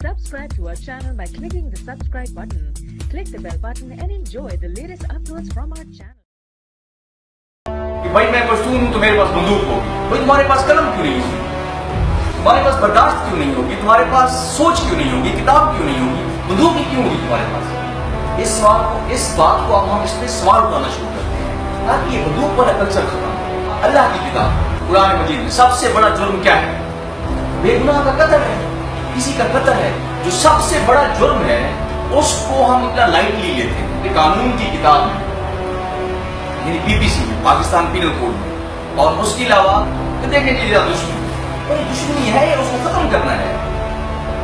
Subscribe to our channel by clicking the subscribe button. Click the bell button and enjoy the latest uploads from our channel. भाई मैं पश्तून हूं तो मेरे पास बंदूक होगी, भाई तुम्हारे पास कलम क्यों नहीं होगी, तुम्हारे पास बर्दाश्त क्यों नहीं होगी, तुम्हारे पास सोच क्यों नहीं होगी, किताब क्यों नहीं होगी, बंदूक ही क्यों होगी तुम्हारे पास। इस बात को अब हम इस पे सवाल उठाना शुरू करते हैं ताकि ये बंदूक वाला कल्चर खत्म हो। अल्लाह की किताब कुरान मजीद में सबसे बड़ा जुर्म क्या है? बेगुनाह का कत्ल है, किसी का कत्ल है। जो सबसे बड़ा जुर्म है उसको हम इतना लाइटली लेते हैं। कानून की किताब में यानी पीपीसी में, पाकिस्तान पीनल कोड में, और उसके अलावा देखें कि दुश्मनी है, उसको खत्म करना है।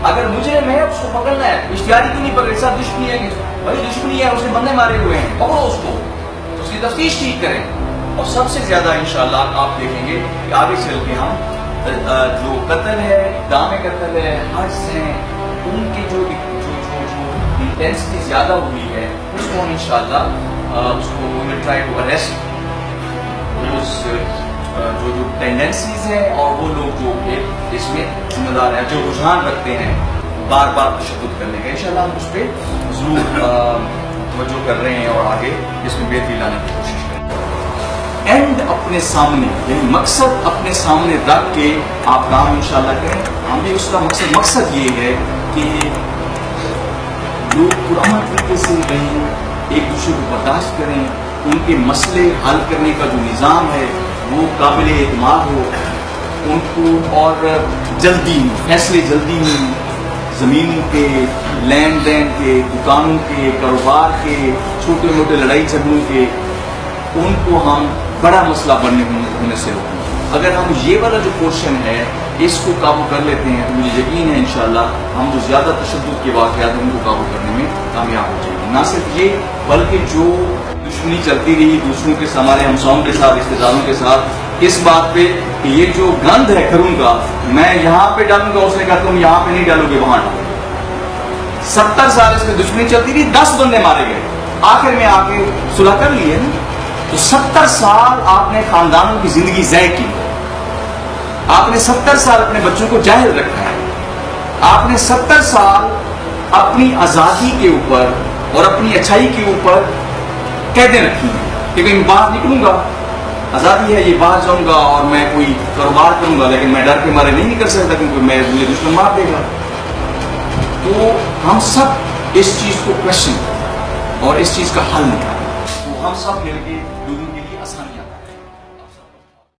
अगर मुजरिम है उसको पकड़ना है, इश्तिहारी क्यों नहीं पकड़े? साहब दुश्मनी है, भाई दुश्मनी है, उसने बंदे मारे हुए हैं, पकड़ो उसको, तो उसकी तफ्तीश ठीक करें। और सबसे ज्यादा इंशाअल्लाह आप देखेंगे कि आगे चल के हम जो कत्ल है, इक़दाम कत्ल है, हर्स हैं, उनके जो इंटेंसिटी ज्यादा हुई है उसको हम इंशाअल्लाह उसको ट्राई टू अरेस्ट जो टेंडेंसीज हैं और वो लोग जो इसमें जिम्मेदार हैं, जो रुझान रखते हैं बार बार तशद्दुद करने का, इंशाअल्लाह हम उस पर जरूर तवज्जो कर रहे हैं और आगे इसमें बेहतरी लाने की कोशिश करें। एंड अपने सामने यानी मकसद अपने सामने रख के आप काम इंशाअल्लाह करें। हम भी उसका मकसद ये है कि लोग पुराना तरीके से रहें, एक दूसरे को बर्दाश्त करें, उनके मसले हल करने का जो निज़ाम है वो काबिल एतमाद हो उनको, और जल्दी फैसले जल्दी हों, ज़मीनों के, लेन देन के, दुकानों के, कारोबार के, छोटे मोटे लड़ाई झगड़ों के, उनको हम बड़ा मसला होने से रोकें। अगर हम ये वाला जो पोर्शन है इसको काबू कर लेते हैं तो मुझे यकीन है इंशाअल्लाह हम जो ज़्यादा तशद्दुद के वाक़यात हैं उनको काबू करने में कामयाब हो जाएंगे। ना सिर्फ ये बल्कि जो दुश्मनी चलती रही दूसरों के हमारे हमसाओं के साथ, रिश्तेदारों के साथ, इस बात पे कि ये जो गंद है खरून का मैं यहाँ पे डालूंगा, उसने कहा तुम यहाँ पे नहीं डालोगे वहां डालोगे। 70 साल इसमें दुश्मनी चलती रही, 10 बंदे मारे गए, आखिर में आके सुलह कर लिए ना। तो 70 साल आपने खानदानों की जिंदगी ज़ाय की, आपने 70 साल अपने बच्चों को जाहिल रखा है, आपने 70 साल अपनी आज़ादी के ऊपर और अपनी अच्छाई के ऊपर कैदें रखी हैं कि मैं बाहर निकलूंगा, आज़ादी है, ये बाहर जाऊंगा और मैं कोई कारोबार करूंगा, लेकिन मैं डर के मारे नहीं निकल सकता क्योंकि मुझे दुश्मन मार देगा। तो हम सब इस चीज़ को क्वेश्चन और इस चीज़ का हल निकालें, तो हम सब मिलकर